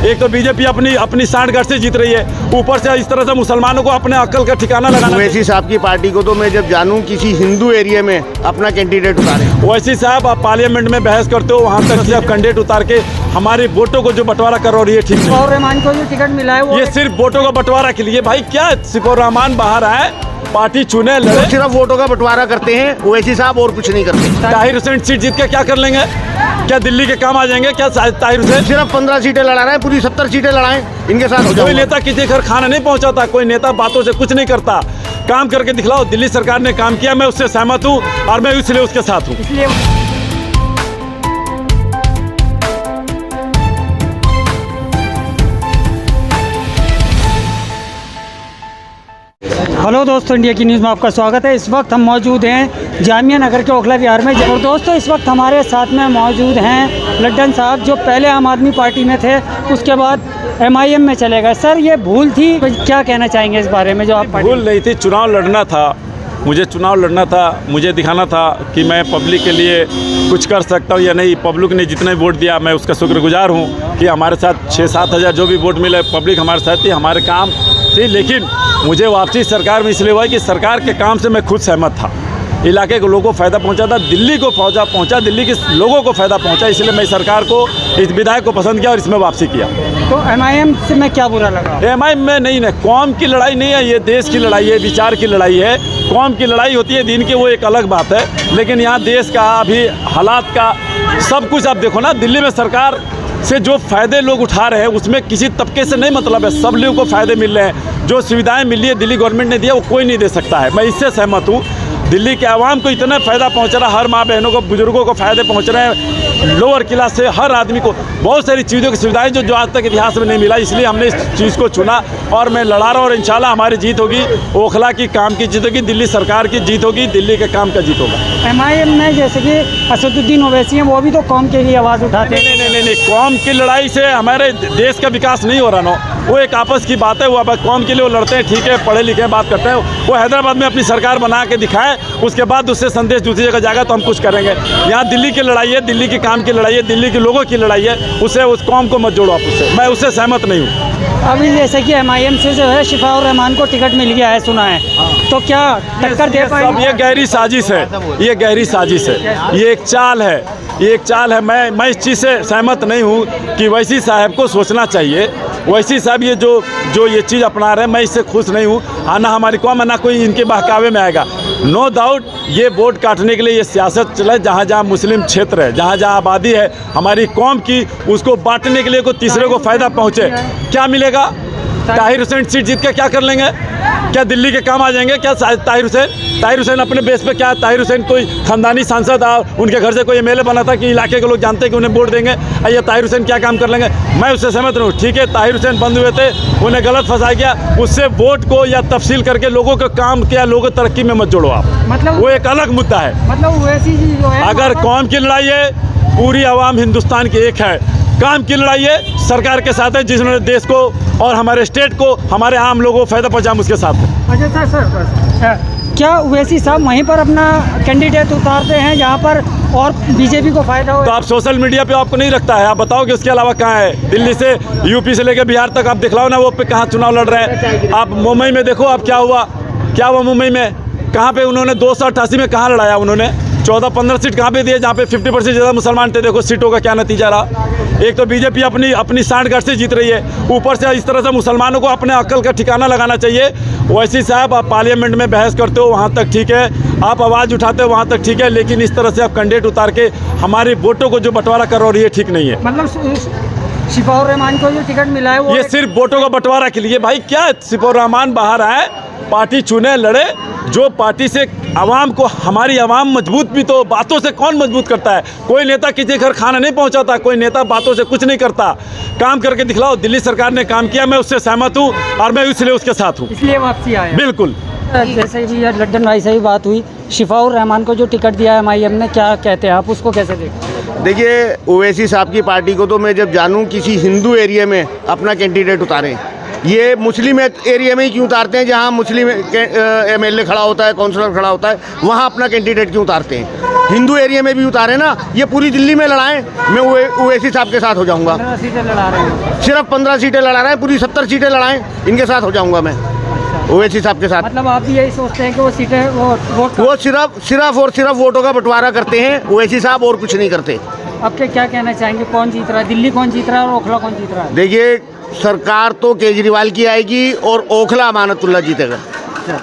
एक तो बीजेपी अपनी सांठगांठ से जीत रही है, ऊपर से इस तरह से मुसलमानों को अपने अक्ल का ठिकाना लगाना। ओवैसी साहब की पार्टी को तो मैं जब जानूं किसी हिंदू एरिया में अपना कैंडिडेट उतारे। ओवैसी साहब आप पार्लियामेंट में बहस करते हो, वहाँ तक से आप कैंडिडेट उतार के हमारे वोटों को जो बंटवारा कर रही है, ठीक है। शिफाउर रहमान को जो टिकट मिला है ये सिर्फ वोटों का बंटवारा के लिए। भाई क्या शिफाउर रहमान बाहर आए, पार्टी चुने, तो लड़े, सिर्फ वोटों का बंटवारा करते हैं ओवैसी साहब, और कुछ नहीं करते। ताहिर हुसैन सीट जीत के क्या कर लेंगे? क्या दिल्ली के काम आ जाएंगे क्या ताहिर हुसैन? सिर्फ 15 सीटें लड़ा रहे हैं, पूरी 70 सीटें लड़ाएं, इनके साथ हो कोई जाएगा। नेता किसी घर खाना नहीं पहुंचाता, कोई नेता बातों से कुछ नहीं करता, काम करके दिखलाओ। दिल्ली सरकार ने काम किया, मैं उससे सहमत हूँ और मैं इसलिए उसके साथ हूँ। इसलिए हेलो दोस्तों, इंडिया की न्यूज़ में आपका स्वागत है। इस वक्त हम मौजूद हैं जामिया नगर के ओखला विहार में। और दोस्तों इस वक्त हमारे साथ में मौजूद हैं लड्डन साहब, जो पहले आम आदमी पार्टी में थे, उसके बाद MIM में चले गए। सर ये भूल थी, क्या कहना चाहेंगे इस बारे में? जो आप भूल नहीं थी, चुनाव लड़ना था, मुझे चुनाव लड़ना था, मुझे दिखाना था कि मैं पब्लिक के लिए कुछ कर सकता हूँ या नहीं। पब्लिक ने जितने वोट दिया मैं उसका शुक्रगुजार हूँ कि हमारे साथ 6-7 हज़ार जो भी वोट मिले, पब्लिक हमारे साथ थी, हमारे काम थी। लेकिन मुझे वापसी सरकार में इसलिए हुआ कि सरकार के काम से मैं खुद सहमत था, इलाके के लोगों को फ़ायदा पहुंचा था, दिल्ली को पहुंचा, दिल्ली के लोगों को फ़ायदा पहुंचा, इसलिए मैं सरकार को, इस विधायक को पसंद किया और इसमें वापसी किया। तो MIM से मैं क्या बुरा लगा? MIM में नहीं, कौम की लड़ाई नहीं है, ये देश की लड़ाई है, विचार की लड़ाई है। कौम की लड़ाई होती है दिन की, वो एक अलग बात है, लेकिन यहाँ देश का अभी हालात का सब कुछ आप देखो ना। दिल्ली में सरकार से जो फ़ायदे लोग उठा रहे हैं उसमें किसी तबके से नहीं मतलब है, सब लोगों को फ़ायदे मिल रहे हैं। जो सुविधाएं मिल रही है दिल्ली गवर्नमेंट ने दिया, वो कोई नहीं दे सकता है, मैं इससे सहमत हूँ। दिल्ली के आवाम को इतना फ़ायदा पहुँच रहा है, हर माँ बहनों को, बुजुर्गों को फ़ायदे पहुँच रहे हैं, लोअर क्लास से हर आदमी को बहुत सारी चीज़ों की सुविधाएं जो आज तक इतिहास में नहीं मिला, इसलिए हमने इस चीज़ को चुना और मैं लड़ा रहा हूँ। और इंशाल्लाह हमारी जीत होगी, ओखला की काम की जीत होगी, दिल्ली सरकार की जीत होगी, दिल्ली के काम का जीत होगा। MIM में जैसे कि असदुद्दीन ओवैसी हैं, वो भी तो कौम के लिए आवाज़ उठाते हैं। नहीं, कौम की लड़ाई से हमारे देश का विकास नहीं हो रहा ना, वो एक आपस की बात है। वो अब कौम के लिए वो लड़ते हैं, ठीक है, पढ़े लिखे बात करते हैं। वो हैदराबाद में अपनी सरकार बना के दिखाए, उसके बाद उससे संदेश दूसरी जगह जाएगा तो हम कुछ करेंगे। यहाँ दिल्ली की लड़ाई है, दिल्ली के काम की लड़ाई है, दिल्ली के लोगों की लड़ाई है, उससे उस कौम को मत जोड़ो आप उससे, मैं उससे सहमत नहीं हूँ। अभी जैसे कि MIM से जो है शिफाउर रहमान को टिकट मिल गया है, सुना है, तो क्या टक्कर दे पाएंगे? ये गहरी साजिश है, ये गहरी साजिश है, ये एक चाल है, ये एक चाल है। मैं इस चीज़ से सहमत नहीं हूँ कि ओवैसी साहब को सोचना चाहिए। ओवैसी साहब ये जो ये चीज़ अपना रहे हैं, मैं इससे खुश नहीं हूँ। हाँ, ना हमारी कौम है, ना कोई इनके बहकावे में आएगा। नो डाउट ये वोट काटने के लिए ये सियासत चले, जहाँ जहाँ मुस्लिम क्षेत्र है, जहाँ जहाँ आबादी है हमारी कौम की, उसको बांटने के लिए कोई तीसरे को फ़ायदा पहुँचे। क्या मिलेगा? ताहिर हुसैन सीट जीत के क्या कर लेंगे? क्या दिल्ली के काम आ जाएंगे क्या ताहिर हुसैन अपने बेस पे? क्या ताहिर हुसैन कोई खानदानी सांसद आ, उनके घर से कोई MLA बना था कि इलाके के लोग जानते हैं कि उन्हें वोट देंगे? ये ताहिर हुसैन क्या काम कर लेंगे? मैं उससे सहमत नहीं हूँ। ठीक है, ताहिर हुसैन बंद हुए थे, उन्हें गलत फंसाया गया, उससे वोट को या तफसील करके लोगों का काम किया, लोगों की तरक्की में मत जोड़ो आप, मतलब वो एक अलग मुद्दा है। मतलब ओवैसी जी जो है, अगर कौम की लड़ाई है, पूरी आवाम हिंदुस्तान की एक है। काम की लड़ाई है, सरकार के साथ है, जिन्होंने देश को और हमारे स्टेट को, हमारे आम लोगों को फ़ायदा पहुँचा, उसके साथ है। अच्छा सर, क्या ओवैसी साहब वहीं पर अपना कैंडिडेट उतारते हैं जहाँ पर और बीजेपी को फ़ायदा हो? तो आप सोशल मीडिया पे आपको नहीं रखता है, आप बताओ कि उसके अलावा कहाँ है? दिल्ली से यूपी से लेकर बिहार तक आप दिखलाओ ना, वो पे कहाँ चुनाव लड़ रहे हैं। आप मुंबई में देखो, आप क्या हुआ मुंबई में? कहाँ पे उन्होंने 288 में कहाँ लड़ाया उन्होंने? 14-15 सीट कहाँ पे दिए जहाँ पे 50% ज़्यादा मुसलमान थे? देखो सीटों का क्या नतीजा रहा। एक तो बीजेपी अपनी सांठगांठ से जीत रही है, ऊपर से इस तरह से मुसलमानों को अपने अक्ल का ठिकाना लगाना चाहिए। ओवैसी साहब आप पार्लियामेंट में बहस करते हो, वहाँ तक ठीक है, आप आवाज़ उठाते हो, वहाँ तक ठीक है, लेकिन इस तरह से आप कैंडिडेट उतार के हमारे वोटों को जो बंटवारा कर रही है, ठीक नहीं है। मतलब शिफाउर रहमान को जो टिकट मिला है वो ये सिर्फ वोटों का बंटवारा के लिए। भाई क्या शिफाउर रहमान बाहर आए, पार्टी चुने, लड़े, जो पार्टी से आवाम को, हमारी आवाम मजबूत भी तो बातों से कौन मजबूत करता है? कोई नेता किसी घर खाना नहीं पहुंचाता, कोई नेता बातों से कुछ नहीं करता, काम करके दिखलाओ। दिल्ली सरकार ने काम किया, मैं उससे सहमत हूँ और मैं इसलिए उसके साथ हूँ, इसलिए वापसी आए। बिल्कुल। जैसे कि यार लड्डन भाई से ही बात हुई, शिफाउर रहमान को जो टिकट दिया है MIM ने, क्या कहते हैं आप, उसको कैसे देखते हैं? देखिए ओवैसी साहब की पार्टी को तो मैं जब जानूं किसी हिंदू एरिया में अपना कैंडिडेट उतारें, ये मुस्लिम एरिया में ही क्यों उतारते हैं, जहाँ मुस्लिम MLA खड़ा होता है, काउंसलर खड़ा होता है, वहाँ अपना कैंडिडेट क्यों उतारते हैं? हिंदू एरिया में भी उतारे ना, ये पूरी दिल्ली में लड़ाएं, मैं ओवैसी साहब के साथ हो जाऊंगा। 15 सीटें लड़ा रहे हैं, सिर्फ 15 सीटें लड़ा रहे हैं, पूरी 70 सीटें लड़ाएं, इनके साथ हो जाऊंगा मैं, ओवैसी साहब के साथ। मतलब आप भी यही सोचते हैं कि वो सीटें वो सिर्फ वोटों का बंटवारा करते हैं ओवैसी साहब, और कुछ नहीं करते। आपके क्या कहना चाहेंगे, कौन जीत रहा है, दिल्ली कौन जीत रहा है और ओखला कौन जीत रहा है? देखिए, सरकार तो केजरीवाल की आएगी और ओखला अमानतुल्लाह जीतेगा।